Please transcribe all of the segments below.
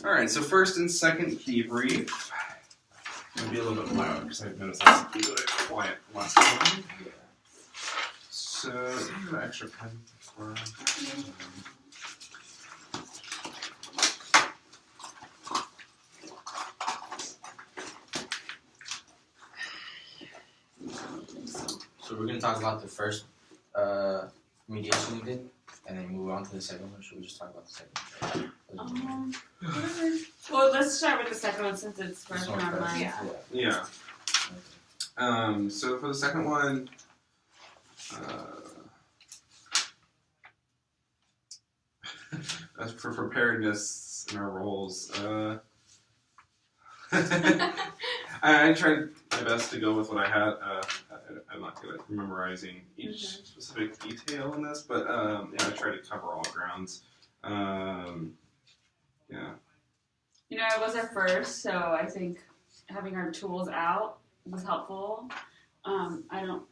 All right, so first and second debrief. It'll be a little bit loud because I've noticed I've been really quiet last time. Yeah. So, do you have an extra pen for? So we're gonna talk about the first mediation we did, and then move on to the second one. Should we just talk about the second one? Well, let's start with the second one since it's fresh in our mind. Yeah. So for the second one, as for preparedness in our roles, I tried my best to go with what I had. I'm not good at memorizing each specific detail in this, but I tried to cover all grounds. Yeah. You know, it was our first, so I think having our tools out was helpful. I don't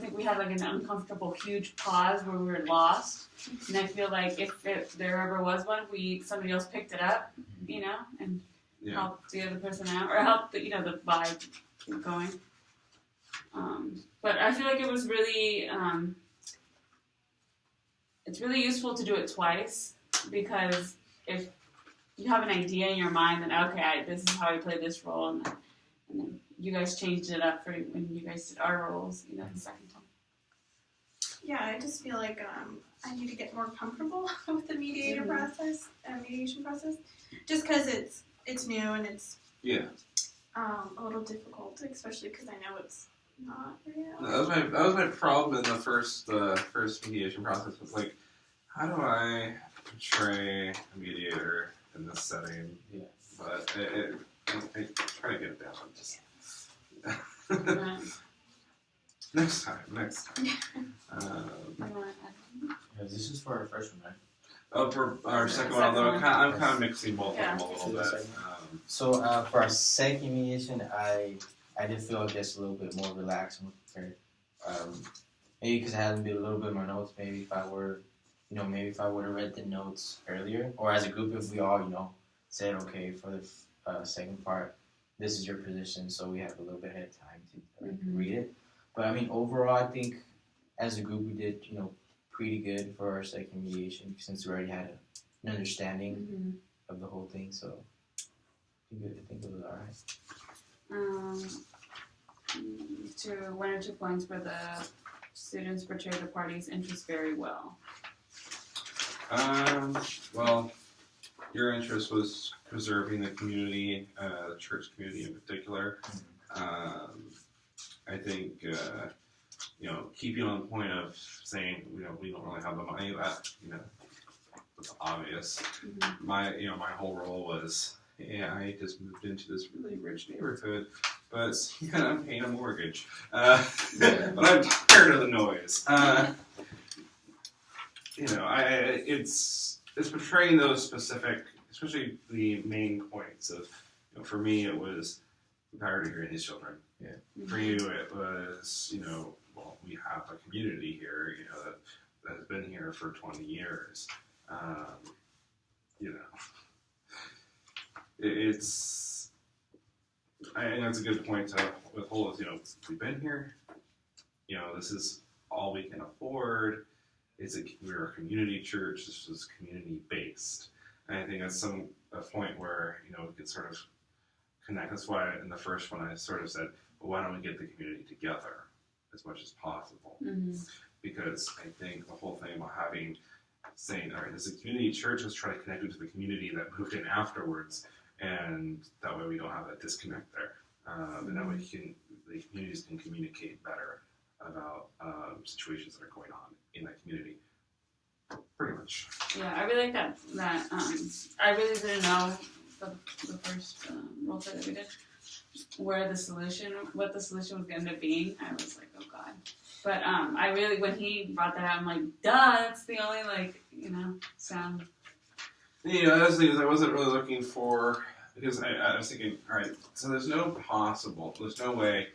think we had like an uncomfortable huge pause where we were lost. And I feel like if there ever was one, somebody else picked it up, and helped the other person out, or helped the vibe keep going. But I feel like it was really, it's really useful to do it twice, because if you have an idea in your mind, then okay, this is how I play this role, and then you guys changed it up for when you guys did our roles, the second time. Yeah, I just feel like I need to get more comfortable with the mediation process, just because it's new and it's a little difficult, especially because I know it's not real. That was my problem in the first mediation process. Was like, how do I portray a mediator in this setting? Yeah. But I try to get it down. Just next time. This is for our first one, right? Oh, for our second one, although I'm kind of mixing both of them a little bit. So for our second mediation, I did feel just a little bit more relaxed and prepared. Maybe because I hadn't been a little bit of my notes. Maybe if I would have read the notes earlier, or as a group, if we all said, okay, for the second part, this is your position, so we have a little bit ahead of time to read it. But I mean, overall, I think as a group we did, pretty good for our second mediation, since we already had an understanding of the whole thing. So I think it was alright. One or 2 points where the students portrayed the party's interests very well. Well, your interest was preserving the community, the church community in particular. I think, keeping on the point of saying, we don't really have the money, that's obvious. My whole role was, I just moved into this really rich neighborhood, but I'm paying a mortgage. But I'm tired of the noise. It's portraying those specific, especially the main points of, for me it was, I'm tired of hearing these children. Yeah. For you it was, we have a community here, that has been here for 20 years. I think that's a good point to withhold is, we've been here, this is all we can afford. We're a community church, this is community based. And I think that's a point where, we could sort of connect. That's why in the first one I sort of said, well, why don't we get the community together as much as possible? Because I think the whole thing about saying, all right, this is a community church, let's try to connect it to the community that moved in afterwards, and that way we don't have that disconnect there. And that way the communities can communicate better about situations that are going on in that community. Pretty much. Yeah, I really like that I really didn't know the first role play that we did what the solution was going to end up being. I was like, oh god. But I really, when he brought that out, I'm like, duh, that's the only sound. That's the thing is I wasn't really looking for, because I was thinking, all right, so there's no way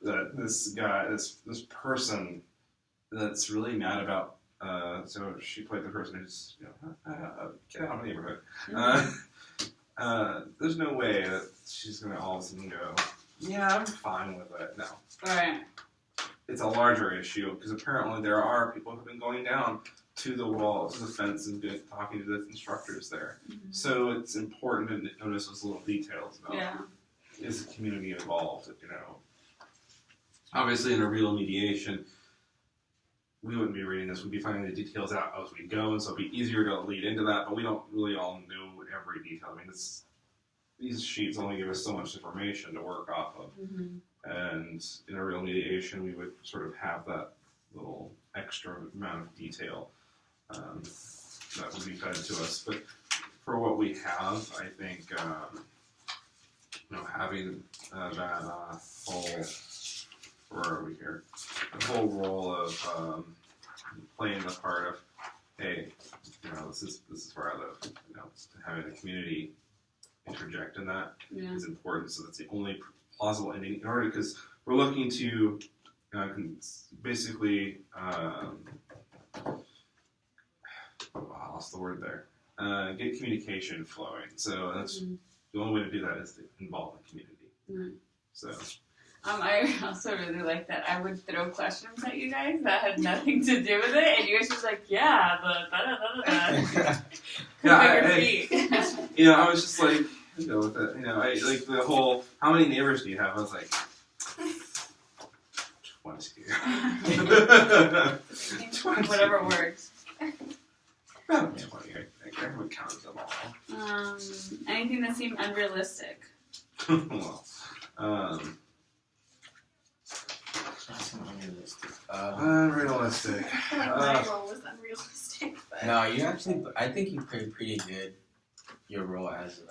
that this guy, this person that's really mad about So she played the person who's, get out of my neighborhood. There's no way that she's going to all of a sudden go, yeah, I'm fine with it. No. Right. It's a larger issue because apparently there are people who have been going down to the wall, to the fence, and talking to the instructors there. Mm-hmm. So it's important to notice those little details about is the community involved, Obviously, in a real mediation, we wouldn't be reading this. We'd be finding the details out as we go, and so it'd be easier to lead into that, but we don't really all know every detail. I mean, these sheets only give us so much information to work off of. Mm-hmm. And in a real mediation, we would sort of have that little extra amount of detail that would be fed to us. But for what we have, I think, having that whole, where are we here? The whole role of playing the part of, hey, this is where I live. Having the community interject in that is important. So that's the only plausible ending in order, because we're looking to basically I lost the word there. Get communication flowing. So that's the only way to do that is to involve the community. Mm-hmm. So. I also really like that I would throw questions at you guys that had nothing to do with it, and you guys just like, yeah, the da-da-da-da-da. I was just like, with it. I like the whole, how many neighbors do you have? I was like, 20. 20. Whatever works. About 20. I haven't counted them all. Anything that seemed unrealistic? Well, unrealistic. I feel like my role was unrealistic. But... No, I think you played pretty good your role as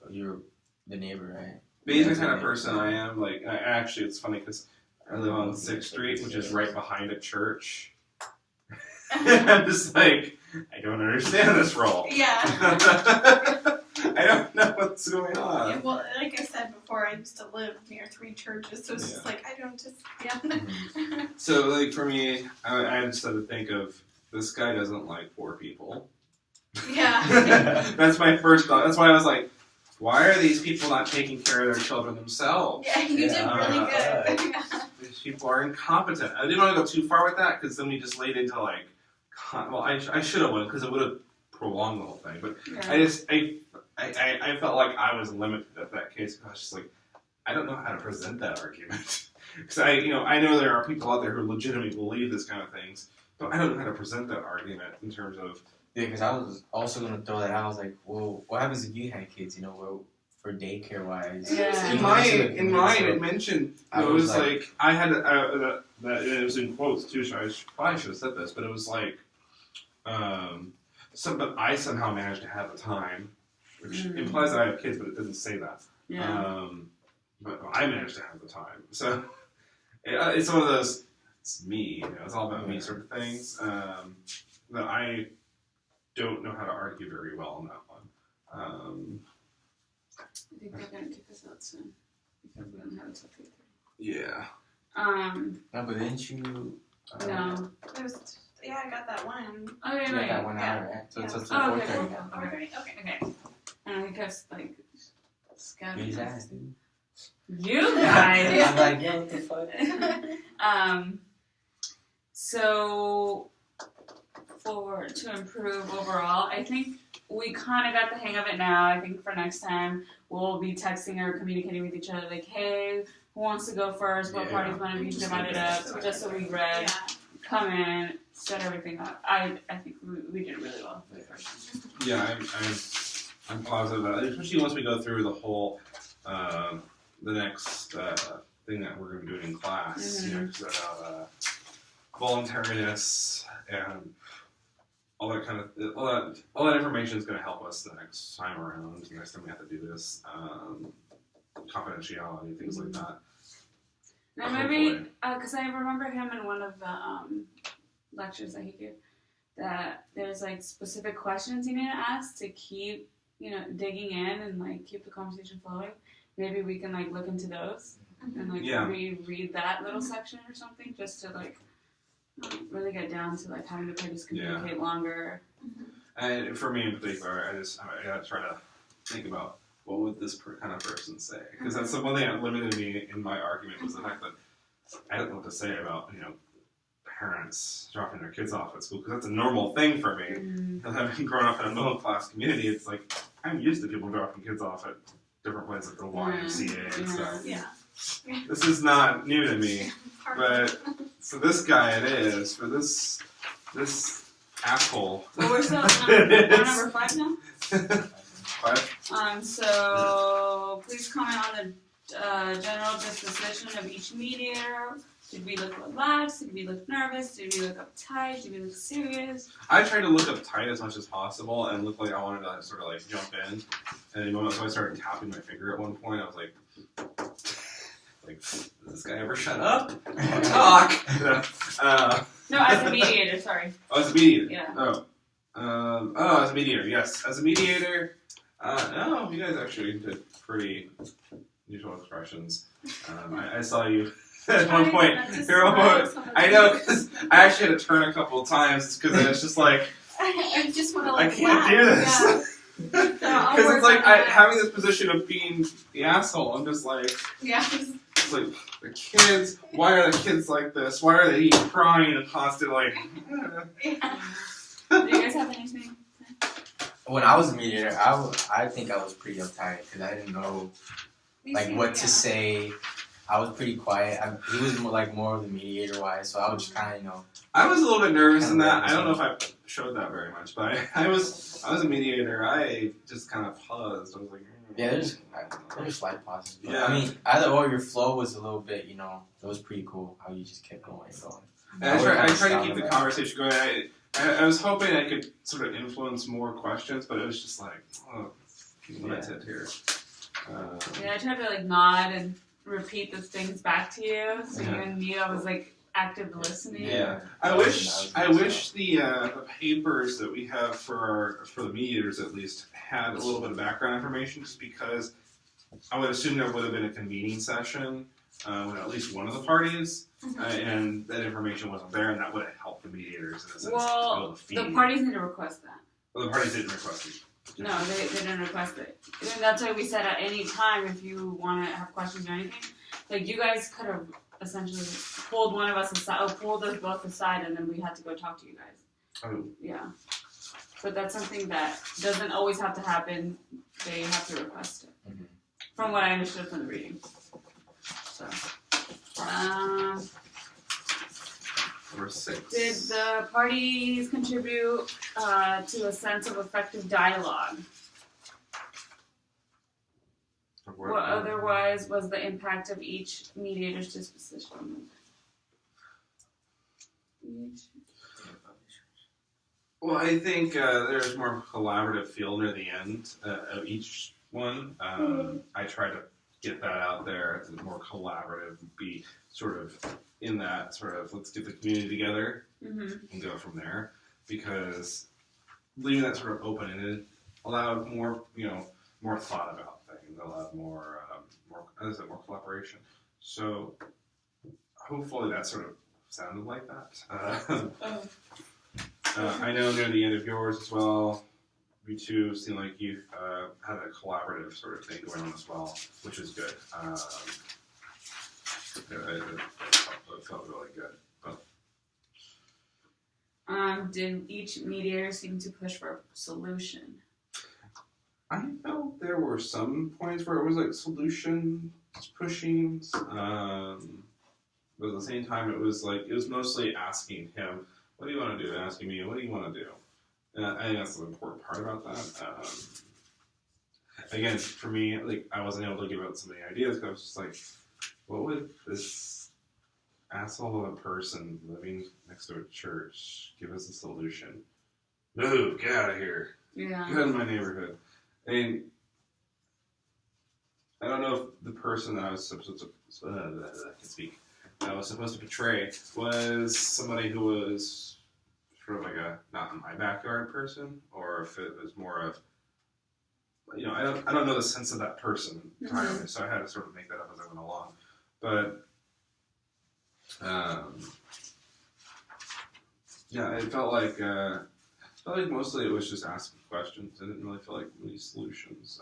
you're the neighbor, right? Being the kind of person I am, like, actually, it's funny because I live on 6th Street, which is right behind a church. I'm just like, I don't understand this role. Yeah. I don't know what's going on. Yeah, well, like I said before, I used to live near 3 churches, so it's just like, I don't just, So, like, for me, I just had to think of, this guy doesn't like poor people. Yeah. That's my first thought. That's why I was like, why are these people not taking care of their children themselves? Yeah, you did really good. These people are incompetent. I didn't want to go too far with that, because then we just laid into, like, well, I should have went, because it would have prolonged the whole thing, but I felt like I was limited at that case. I was just like, I don't know how to present that argument. Because I know there are people out there who legitimately believe this kind of things, but I don't know how to present that argument in terms of. Yeah, because I was also going to throw that out. I was like, well, what happens if you had kids, for daycare wise? Yeah. In mine, it mentioned, it was like I had, that it was in quotes too, so I probably should have said this, but it was like, but I somehow managed to have the time, which implies that I have kids, but it doesn't say that. Yeah. But I managed to have the time. So it's one of those, it's me, it's all about me sort of things. That I don't know how to argue very well on that one. I think they're going to kick us out soon, because we don't have a till 3:30. Yeah. No, but didn't you? No. It was, I got that one. Oh, yeah, You got that 1 hour, right? So it's up to 4:30 now. Okay. And I guess, like, scouting. His ass, dude. You guys! I'm like, yeah, what the fuck? So, to improve overall, I think we kind of got the hang of it now. I think for next time, we'll be texting or communicating with each other, like, hey, who wants to go first? What parties want to be divided up? Just so we read, come in, set everything up. I think we did really well for the first time. Yeah, I'm positive about it, especially once we go through the whole, the next thing that we're going to be doing in class, about voluntariness and all that kind of, all that information is going to help us the next time around. The next time we have to do this, confidentiality, things like that. Now maybe, because I remember him in one of the lectures that he gave, that there's like specific questions you need to ask to keep, digging in and like keep the conversation flowing. Maybe we can like look into those and like reread that little section or something, just to like really get down to like having the parties communicate longer. And for me in particular, I gotta try to think about what would this kind of person say, because that's the one thing that limited me in my argument was the fact that I don't know what to say about parents dropping their kids off at school, because that's a normal thing for me. Because having grown up in a middle class community, it's like I'm used to people dropping kids off at different places like the YMCA and stuff. This is not new to me, but for this guy it is. For this asshole. Well, we're still we're number 5 now. 5. So please comment on the general disposition of each mediator. Did we look relaxed? Did we look nervous? Did we look uptight? Did we look serious? I tried to look uptight as much as possible and look like I wanted to sort of like jump in. And the moment I started tapping my finger at one point, I was like, does this guy ever shut up? Talk! No, as a mediator, sorry. Oh, as a mediator? Yeah. As a mediator, yes. As a mediator, no, you guys actually did pretty neutral expressions. I saw you at one point. I know, because I actually had to turn a couple of times because I was just like, I just want to I can't do this. Because it's like having this position of being the asshole. I'm just like, it's like the kids. Why are the kids like this? Why are they crying and constantly like? Do you guys have anything? When I was a mediator, I think I was pretty uptight because I didn't know what to say. I was pretty quiet. He was more of the mediator wise, so I was just kind of I was a little bit nervous in that. I don't know if I showed that very much, but I was a mediator. I just kind of paused. I was like, yeah, there's slight pauses. Yeah. I mean, either or, your flow was a little bit, it was pretty cool how you just kept going and going. And I tried to keep the conversation going. I was hoping I could sort of influence more questions, but it was just like, limited here. I tried to nod and repeat the things back to you, so you and me, I was active listening. Yeah, I wish the papers that we have for the mediators at least had a little bit of background information, just because I would assume there would have been a convening session with at least one of the parties, and that information wasn't there, and that would have helped the mediators in a sense. Well, the parties need to request that. Well, the parties didn't request it. No, they didn't request it. And that's why we said at any time, if you want to have questions or anything, you guys could have essentially pulled one of us aside, or pulled us both aside, and then we had to go talk to you guys. Oh. Yeah. But that's something that doesn't always have to happen. They have to request it. Mm-hmm. From what I understood from the reading. So, Number 6. Did the parties contribute to a sense of effective dialogue? What otherwise was the impact of each mediator's disposition? Well, I think there's more collaborative feel near the end of each one. I try to get that out there, to more collaborative, be sort of in that sort of let's get the community together and go from there, because leaving that sort of open-ended allowed more, more thought about things, allowed more collaboration. So hopefully that sort of sounded like that. I know near the end of yours as well, you two seem like you've had a collaborative sort of thing going on as well, which is good. It felt really good. But. Did each mediator seem to push for a solution? I felt there were some points where it was solution pushing, but at the same time it was mostly asking him, what do you want to do? Asking me, what do you want to do? And I think that's the important part about that. Again, for me, I wasn't able to give out so many ideas, because I was just like, what would this asshole of a person living next to a church give us a solution? Move, get out of here. Yeah. Get out of my neighborhood. And I don't know if the person that I was supposed to portray was somebody who was sort of like a not in my backyard person, or if it was more of, I don't know the sense of that person entirely, so I had to sort of make that up as I went along. But Yeah, it felt like mostly it was just asking questions. I didn't really feel like many solutions.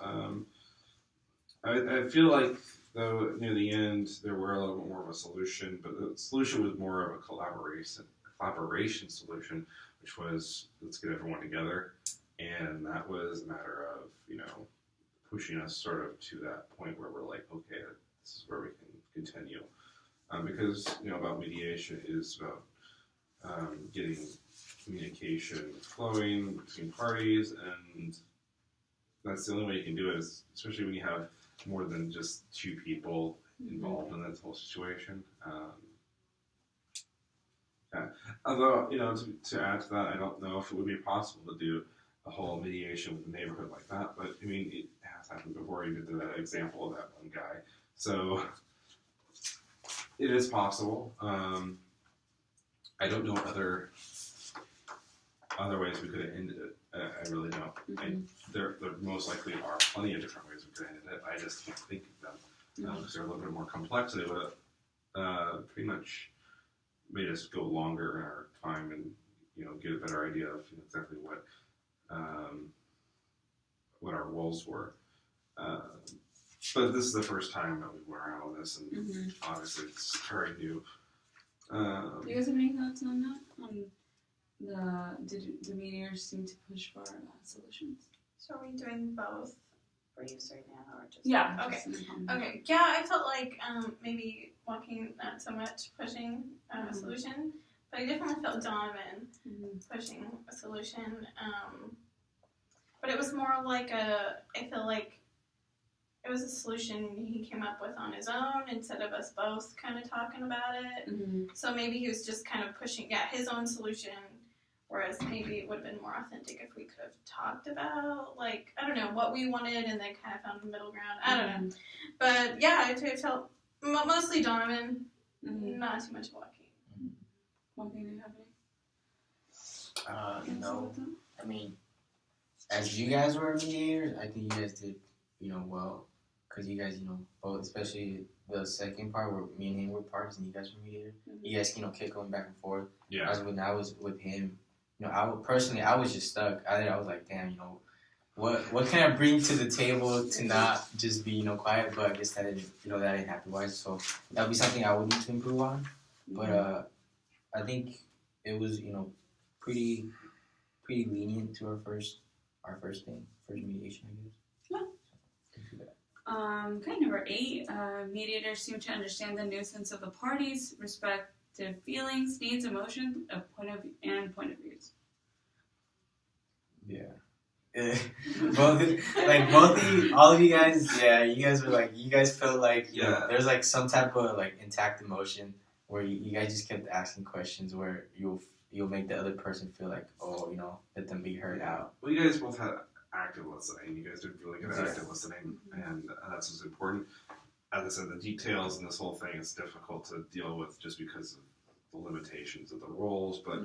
I feel like though near the end there were a little bit more of a solution, but the solution was more of a collaboration solution, which was let's get everyone together, and that was a matter of pushing us sort of to that point where we're like, okay, this is where we can continue, because about mediation is about getting communication flowing between parties, and that's the only way you can do it, is especially when you have more than just two people involved in that whole situation. Yeah. Although, to add to that, I don't know if it would be possible to do a whole mediation with a neighborhood like that, but I mean, it has happened before. You did that example of that one guy, so it is possible. I don't know other ways we could have ended it. I really don't. There most likely are plenty of different ways we could have ended it. I just can't think of them because they're a little bit more complex. They would have pretty much made us go longer in our time and get a better idea of exactly what our roles were. But this is the first time that we went around with this, and obviously it's very new. Do you guys have any thoughts on that? Did the mediators seem to push for solutions? So are we doing both briefs right now, or just Okay. Okay. Yeah, I felt like maybe walking not so much pushing a solution, but I definitely felt Donovan pushing a solution. But it was more like I feel like it was a solution he came up with on his own instead of us both kind of talking about it. So maybe he was just kind of pushing, his own solution, whereas maybe it would have been more authentic if we could have talked about, like, I don't know, what we wanted and then kind of found the middle ground. I don't know. But yeah, I felt mostly Donovan, not too much Joaquin. Joaquin, do you have any? No. I mean, as you guys were mediators, I think you guys did, well, because you guys, both, especially the second part where me and him were partners and you guys were mediators. You guys, kept going back and forth. Yeah. As when I was with him, I was just stuck. I was like, damn, what can I bring to the table to not just be, quiet? But I guess that didn't happen. Wise, so that would be something I would need to improve on. But I think it was, pretty lenient to our first mediation, I guess. Okay, number 8. Mediators seem to understand the nuisance of the parties, respective feelings, needs, emotions, point of views. Yeah. All of you guys, you guys were like, you guys felt like, there's like some type of like intact emotion where you guys just kept asking questions where you'll make the other person feel like, let them be heard out. Well, you guys both had active listening. You guys did really good at active listening, and that's what's important. As I said, the details in this whole thing is difficult to deal with just because of the limitations of the roles, but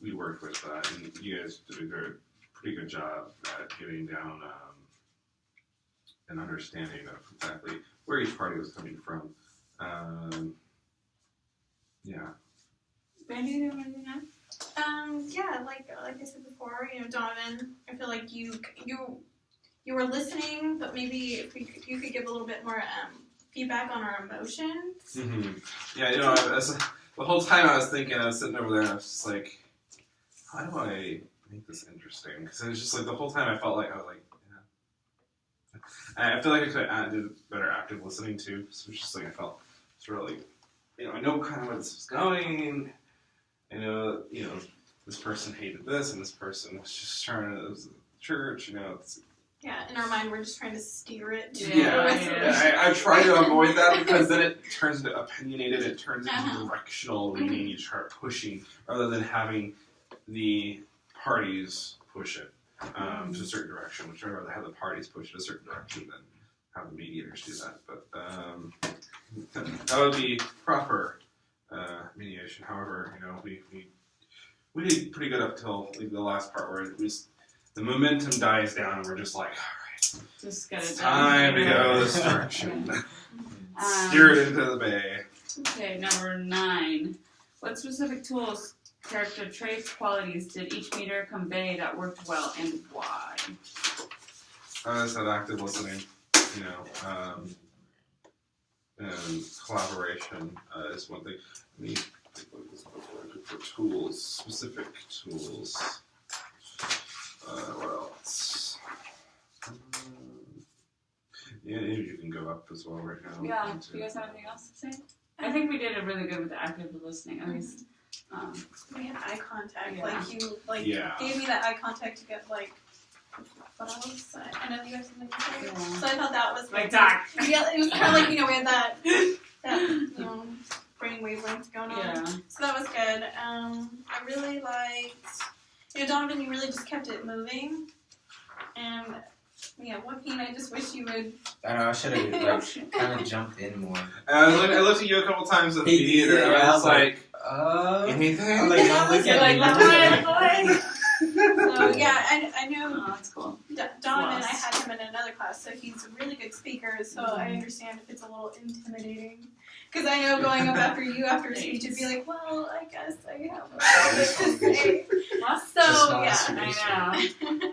we worked with that, and you guys did a pretty good job at getting down an understanding of exactly where each party was coming from. Brandy, do you want to do that? Like I said before, Donovan, I feel like you were listening, but maybe if you could give a little bit more feedback on our emotions. Yeah, the whole time I was sitting over there and I was just like, how do I make this interesting? Because it was just like the whole time I felt like I was like, I feel like I could have did better active listening too. So it's just like I felt it's really, I know kind of where this is going. I know, this person hated this, and this person was just trying to, it was the church, in our mind, we're just trying to steer it. I try to avoid that because then it turns into opinionated, it turns into directional, meaning you start pushing, rather than having the parties push it to a certain direction, which I'd rather have the parties push it a certain direction than have the mediators do that. But that would be proper mediation. However, we did pretty good up till the last part where the momentum dies down and we're just like, all right, just get it time to go this direction. Steer it into the bay. Okay, number 9. What specific tools character traits, qualities did each meter convey that worked well, and why? I said active listening, you know, and collaboration is one thing. I mean, for tools, specific tools. What else? Yeah, maybe you can go up as well right now. Yeah, do you guys have anything else to say? I think we did it really good with the active listening, at least. We had eye contact. Yeah. Like you, gave me that eye contact to get like. What else? I know you have something to say. Yeah. So I thought that was Like that. Yeah, it was kind of like we had that brain wavelength going on. Yeah. So that was good. I really liked, Donovan. You really just kept it moving, and Joaquin, I just wish you would. I know, I should have kind of jumped in more. I looked at you a couple times in the theater, and I was like, anything? I'm like, don't look at me. Like, So yeah, I know. oh, that's cool. Donovan, I had him in another class, so he's a really good speaker. So I understand if it's a little intimidating, because I know going up after you after a speech, it'd be like, well, I guess I have a little bit to say. So yeah, I know.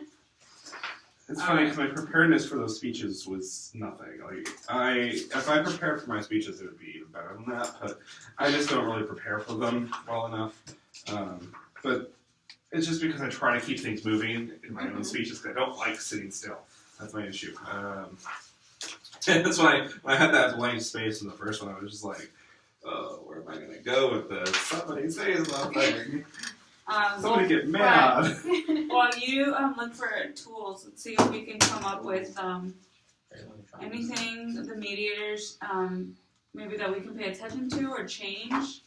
It's funny because my preparedness for those speeches was nothing. Like if I prepared for my speeches, it would be even better than that. But I just don't really prepare for them well enough. But it's just because I try to keep things moving in my own speeches because I don't like sitting still. That's my issue. That's why when I had that blank space in the first one, I was just like, oh, where am I going to go with this? Somebody say something. Somebody get mad. Well, you look for tools. Let's see if we can come up with anything the mediators maybe that we can pay attention to or change.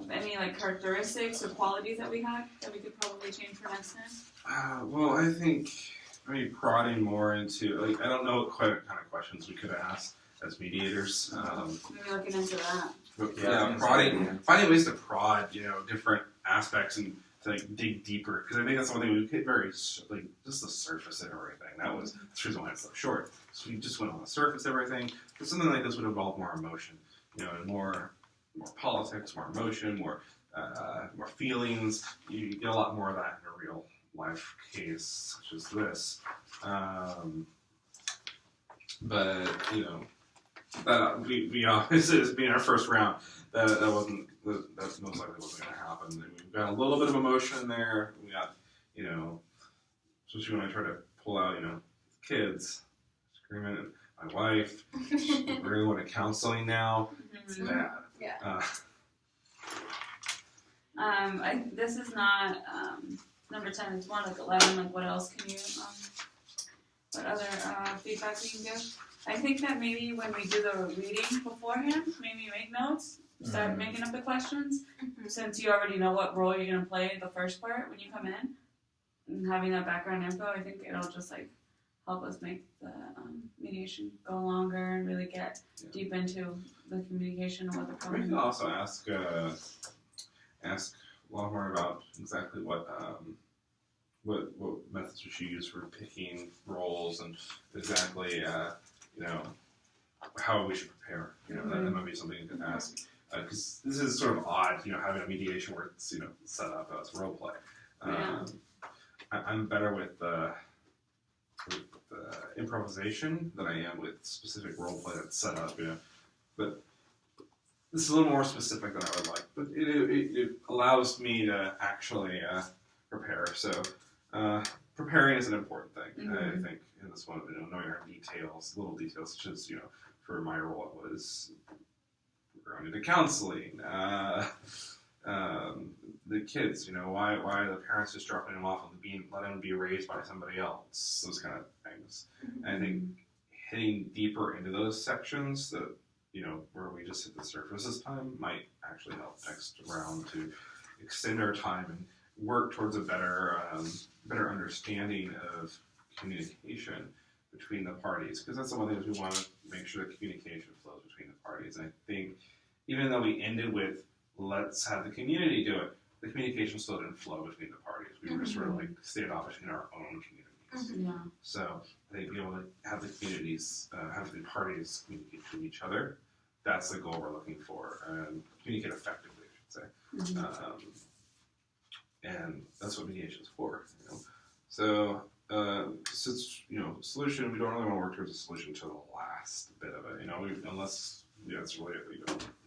Any characteristics or qualities that we have that we could probably change for next time? Well, I think maybe prodding more into I don't know what kind of questions we could ask as mediators. Maybe looking into that. Prodding, finding ways to prod, different aspects and to dig deeper. Because I think that's one thing we hit very just the surface and everything. That was the reason why it's so short. So we just went on the surface everything. But something like this would involve more emotion, and more politics, more emotion, more feelings. You get a lot more of that in a real life case such as this. But that we obviously as being our first round, that most likely wasn't going to happen. We've got a little bit of emotion in there. We got especially when I try to pull out kids screaming at my wife. I really want to counseling now. It's bad. Yeah. This is not number 10. It's more like 11. What else can you? What other feedback we can give? I think that maybe when we do the reading beforehand, maybe make notes, start making up the questions. Since you already know what role you're going to play the first part when you come in, and having that background info, I think it'll just help us make the mediation go longer and really get deep into the communication and what the problem is. We can also ask a lot more about exactly what methods we should use for picking roles and exactly how we should prepare. That might be something you can ask. Because this is sort of odd, having a mediation where it's set up as role play. I'm better with the improvisation than I am with specific role play that's set up. But this is a little more specific than I would like. But it allows me to actually prepare. So preparing is an important thing. I think in this one, knowing our details, little details, such as for my role it was going into counseling. The kids, why are the parents just dropping them off and letting them be raised by somebody else? Those kind of things. And I think hitting deeper into those sections that where we just hit the surface this time might actually help next round to extend our time and work towards a better understanding of communication between the parties. Because that's the one thing we want to make sure that communication flows between the parties. And I think even though we ended with let's have the community do it, the communication still didn't flow between the parties. We were just sort of standoffish in our own communities. Yeah. So I think being able to have the communities, have the parties communicate to each other, that's the goal we're looking for, and communicate effectively, I should say. Mhm. And that's what mediation is for. So since solution, we don't really want to work towards a solution to the last bit of it. Unless it's really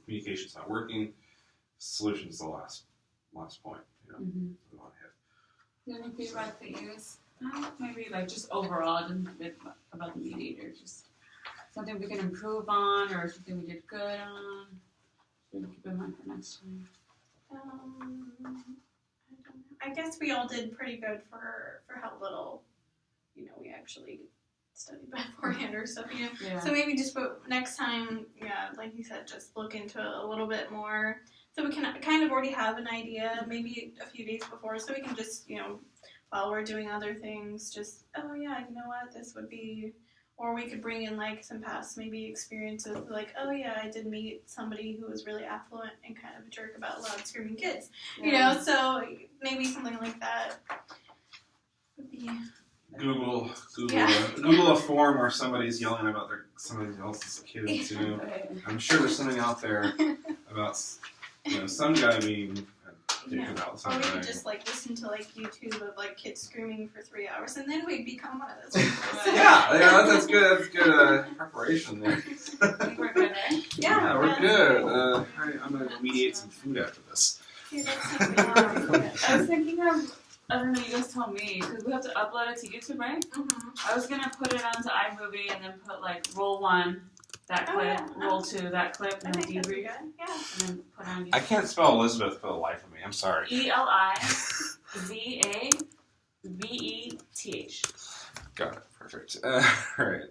communication's not working, solution is the last point. Mhm. We want to hit. Do you have any feedback that you use? Maybe like just overall, didn't forget about the mediator, just something we can improve on or something we did good on. So we can keep in mind for next time. I don't know. I guess we all did pretty good for how little, we actually studied beforehand or stuff. Yeah. So maybe just next time, like you said, just look into it a little bit more, so we can kind of already have an idea, maybe a few days before, so we can just, while we're doing other things, just, oh yeah, you know what, this would be. Or we could bring in like some past maybe experiences, like, oh yeah, I did meet somebody who was really affluent and kind of a jerk about loud screaming kids. So maybe something like that would be. Google Yeah. a form where somebody's yelling about somebody else's kids. Okay. I'm sure there's something out there about some guy being a dick about Or something. we could just like listen to like YouTube of like kids screaming for 3 hours, and then we'd become one of those people. That's good. That's good preparation there. I think we're good there. Yeah, we're good. I'm gonna mediate some food after this. Yeah, that's something. I was thinking of, I don't know, you guys tell me, because we have to upload it to YouTube, right? Mm-hmm. I was going to put it onto iMovie and then put like roll 1, that Oh, clip, yeah. roll 2, that clip, I and then think that'd be debrief, good. Yeah. and then put on I YouTube. can't spell Elizabeth for the life of me. I'm sorry. ELIZAVETH. Got it. Perfect. All right.